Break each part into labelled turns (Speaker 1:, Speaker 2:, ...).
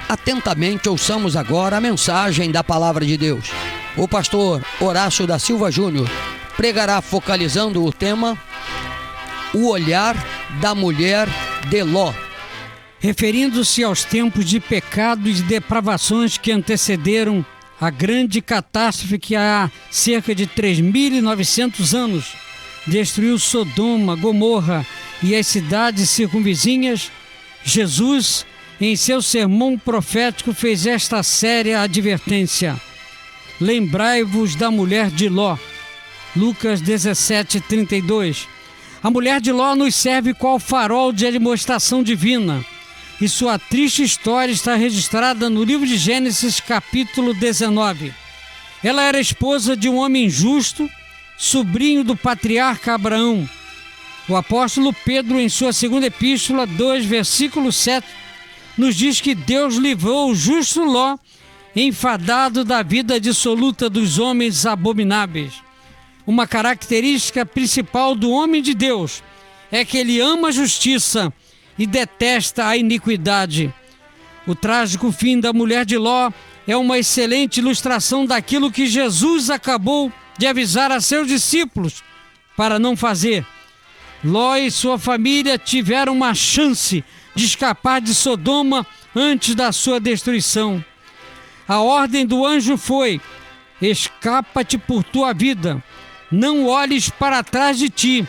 Speaker 1: Atentamente ouçamos agora a mensagem da Palavra de Deus. O pastor Horácio da Silva Júnior pregará focalizando o tema O Olhar da Mulher de Ló.
Speaker 2: Referindo-se aos tempos de pecado e de depravações que antecederam a grande catástrofe que há cerca de 3.900 anos destruiu Sodoma, Gomorra e as cidades circunvizinhas, Jesus, em seu sermão profético, fez esta séria advertência: lembrai-vos da mulher de Ló. Lucas 17:32. A mulher de Ló nos serve qual farol de demonstração divina, e sua triste história está registrada no livro de Gênesis, capítulo 19. Ela era esposa de um homem justo, sobrinho do patriarca Abraão. O apóstolo Pedro, em sua segunda epístola, 2, versículo 7, nos diz que Deus livrou o justo Ló, enfadado da vida dissoluta dos homens abomináveis. Uma característica principal do homem de Deus é que ele ama a justiça e detesta a iniquidade. O trágico fim da mulher de Ló é uma excelente ilustração daquilo que Jesus acabou de avisar a seus discípulos para não fazer. Ló e sua família tiveram uma chance de escapar de Sodoma antes da sua destruição. A ordem do anjo foi: escapa-te por tua vida, não olhes para trás de ti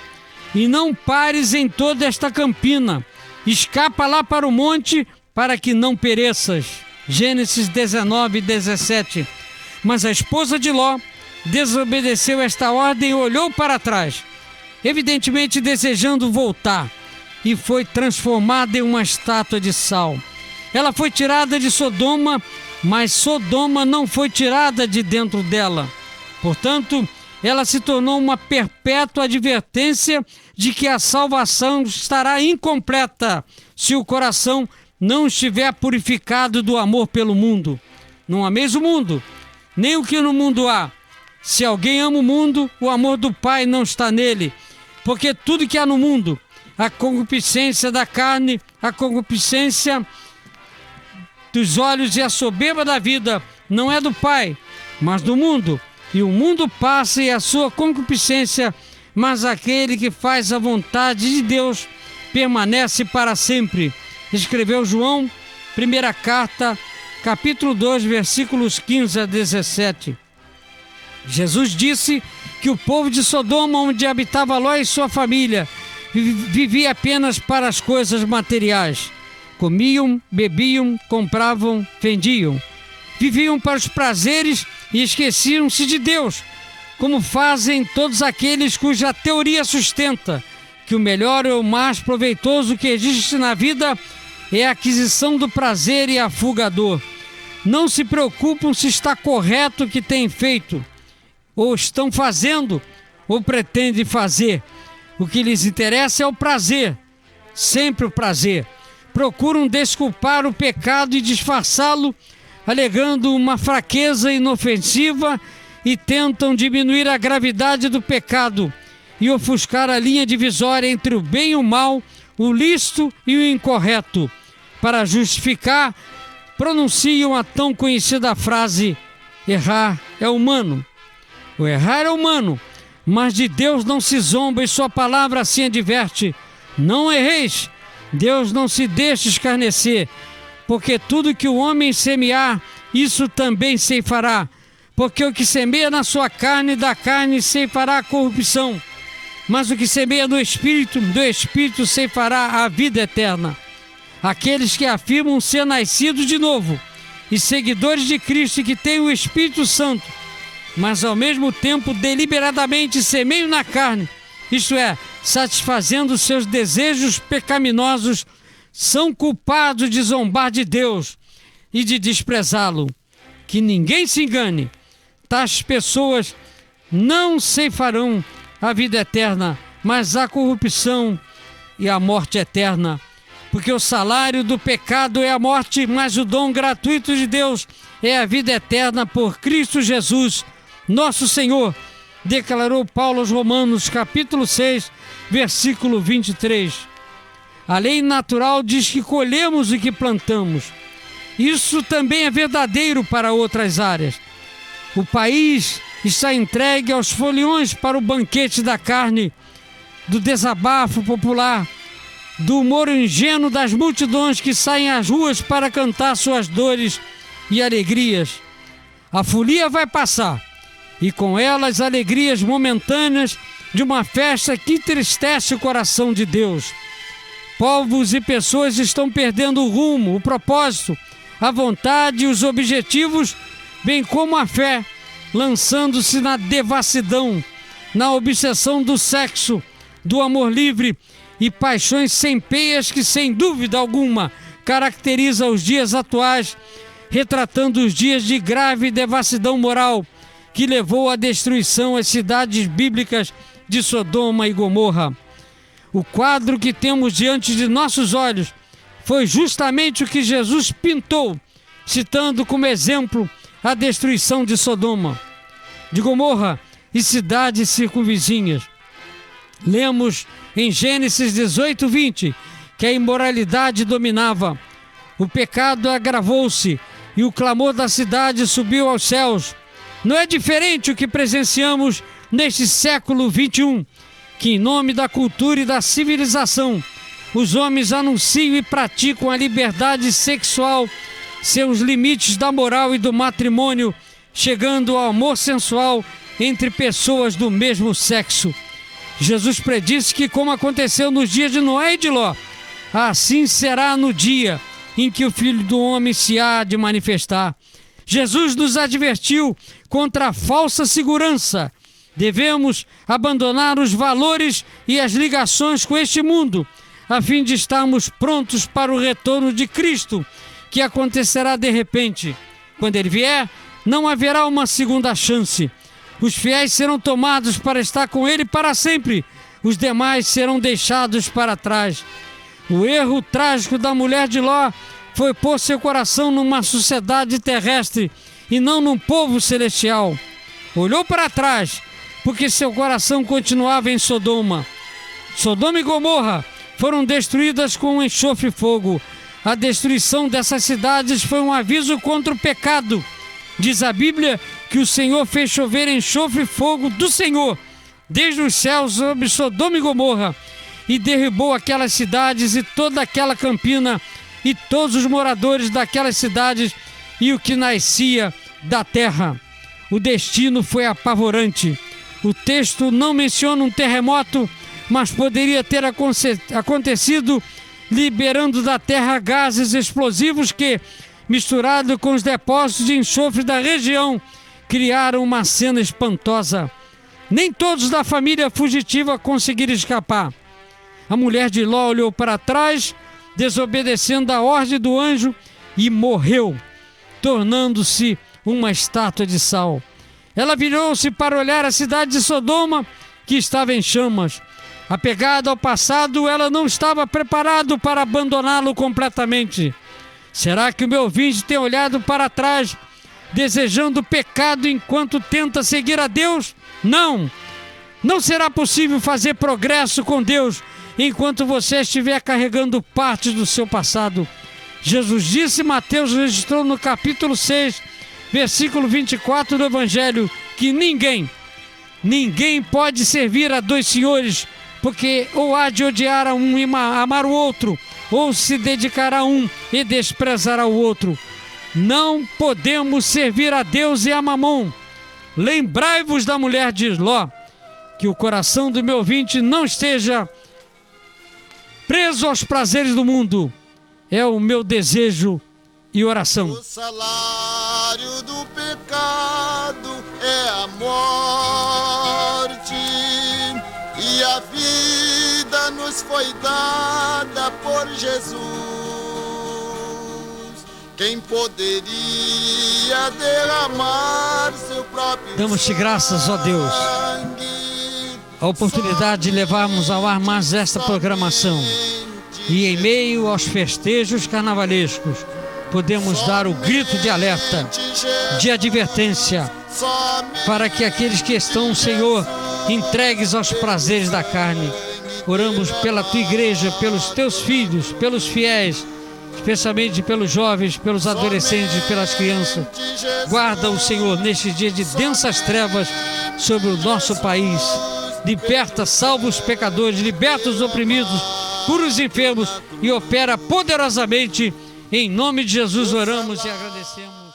Speaker 2: e não pares em toda esta campina. Escapa lá para o monte para que não pereças. Gênesis 19:17. Mas a esposa de Ló desobedeceu esta ordem e olhou para trás, evidentemente desejando voltar, e foi transformada em uma estátua de sal. Ela foi tirada de Sodoma, mas Sodoma não foi tirada de dentro dela. Portanto, ela se tornou uma perpétua advertência de que a salvação estará incompleta se o coração não estiver purificado do amor pelo mundo. Não ameis o mundo, nem o que no mundo há. Se alguém ama o mundo, o amor do Pai não está nele. Porque tudo que há no mundo, a concupiscência da carne, a concupiscência dos olhos e a soberba da vida, não é do Pai, mas do mundo. E o mundo passa e a sua concupiscência, mas aquele que faz a vontade de Deus permanece para sempre. Escreveu João, primeira carta, capítulo 2, versículos 15 a 17. Jesus disse que o povo de Sodoma, onde habitava Ló e sua família, vivia apenas para as coisas materiais. Comiam, bebiam, compravam, vendiam. Viviam para os prazeres e esqueciam-se de Deus, como fazem todos aqueles cuja teoria sustenta que o melhor ou o mais proveitoso que existe na vida é a aquisição do prazer e a fuga à dor. Não se preocupam se está correto o que têm feito, ou estão fazendo, ou pretendem fazer. O que lhes interessa é o prazer, sempre o prazer. Procuram desculpar o pecado e disfarçá-lo, alegando uma fraqueza inofensiva, e tentam diminuir a gravidade do pecado e ofuscar a linha divisória entre o bem e o mal, o lícito e o incorreto. Para justificar, pronunciam a tão conhecida frase: errar é humano. O errar é humano, mas de Deus não se zomba, e sua palavra assim adverte: não erreis, Deus não se deixa escarnecer, porque tudo que o homem semear, isso também ceifará. Porque o que semeia na sua carne, da carne ceifará a corrupção, mas o que semeia no Espírito, do Espírito ceifará a vida eterna. Aqueles que afirmam ser nascidos de novo e seguidores de Cristo e que têm o Espírito Santo, mas ao mesmo tempo deliberadamente semeiam na carne, isto é, satisfazendo seus desejos pecaminosos, são culpados de zombar de Deus e de desprezá-lo. Que ninguém se engane, tais pessoas não ceifarão a vida eterna, mas a corrupção e a morte eterna. Porque o salário do pecado é a morte, mas o dom gratuito de Deus é a vida eterna por Cristo Jesus, nosso Senhor, declarou Paulo aos Romanos, capítulo 6, versículo 23. A lei natural diz que colhemos o que plantamos, Isso também é verdadeiro para outras áreas. O país está entregue aos foliões para o banquete da carne, do desabafo popular, do humor ingênuo das multidões que saem às ruas para cantar suas dores e alegrias. A folia vai passar, e com ela as alegrias momentâneas de uma festa que entristece o coração de Deus. Povos e pessoas estão perdendo o rumo, o propósito, a vontade e os objetivos, bem como a fé, lançando-se na devassidão, na obsessão do sexo, do amor livre e paixões sem peias que, sem dúvida alguma, caracteriza os dias atuais, retratando os dias de grave devassidão moral que levou à destruição às cidades bíblicas de Sodoma e Gomorra. O quadro que temos diante de nossos olhos foi justamente o que Jesus pintou, citando como exemplo a destruição de Sodoma, de Gomorra e cidades circunvizinhas. Lemos em Gênesis 18:20 que a imoralidade dominava, o pecado agravou-se e o clamor da cidade subiu aos céus. Não é diferente o que presenciamos neste século 21, que em nome da cultura e da civilização, os homens anunciam e praticam a liberdade sexual, seus limites da moral e do matrimônio, chegando ao amor sensual entre pessoas do mesmo sexo. Jesus predisse que, como aconteceu nos dias de Noé e de Ló, assim será no dia em que o Filho do Homem se há de manifestar. Jesus nos advertiu contra a falsa segurança. Devemos abandonar os valores e as ligações com este mundo, a fim de estarmos prontos para o retorno de Cristo, que acontecerá de repente. Quando Ele vier, não haverá uma segunda chance. Os fiéis serão tomados para estar com Ele para sempre. Os demais serão deixados para trás. O erro trágico da mulher de Ló foi pôr seu coração numa sociedade terrestre e não num povo celestial. Olhou para trás, porque seu coração continuava em Sodoma. Sodoma e Gomorra foram destruídas com um enxofre e fogo. A destruição dessas cidades foi um aviso contra o pecado. Diz a Bíblia que o Senhor fez chover enxofre e fogo do Senhor desde os céus sobre Sodoma e Gomorra e derrubou aquelas cidades e toda aquela campina e todos os moradores daquelas cidades e o que nascia da terra. O destino foi apavorante. O texto não menciona um terremoto, mas poderia ter acontecido liberando da terra gases explosivos que, misturado com os depósitos de enxofre da região, criaram uma cena espantosa. Nem todos da família fugitiva conseguiram escapar. A mulher de Ló olhou para trás, desobedecendo a ordem do anjo, e morreu, tornando-se uma estátua de sal. Ela virou-se para olhar a cidade de Sodoma, que estava em chamas. Apegada ao passado, ela não estava preparada para abandoná-lo completamente. Será que o meu ouvinte tem olhado para trás, desejando pecado enquanto tenta seguir a Deus? Não! Não será possível fazer progresso com Deus enquanto você estiver carregando parte do seu passado. Jesus disse, Mateus registrou no capítulo 6, versículo 24 do Evangelho, que ninguém pode servir a dois senhores, porque ou há de odiar a um e amar o outro, ou se dedicar a um e desprezar ao outro. Não podemos servir a Deus e a Mamon. Lembrai-vos da mulher de Ló, que o coração do meu ouvinte não esteja preso aos prazeres do mundo. É o meu desejo e oração.
Speaker 3: O salário do pecado é a morte, e a vida nos foi dada por Jesus. Quem poderia derramar seu próprio
Speaker 2: Damos-te graças, ó Deus, a oportunidade de levarmos ao ar mais esta programação. E em meio aos festejos carnavalescos, podemos dar o grito de alerta, de advertência, para que aqueles que estão, Senhor, entregues aos prazeres da carne. Oramos pela tua igreja, pelos teus filhos, pelos fiéis especialmente pelos jovens, pelos adolescentes, pelas crianças. Guarda o Senhor neste dia de densas trevas sobre o nosso país. Liberta, salva os pecadores, liberta os oprimidos, cura os enfermos e opera poderosamente. Em nome de Jesus oramos e agradecemos.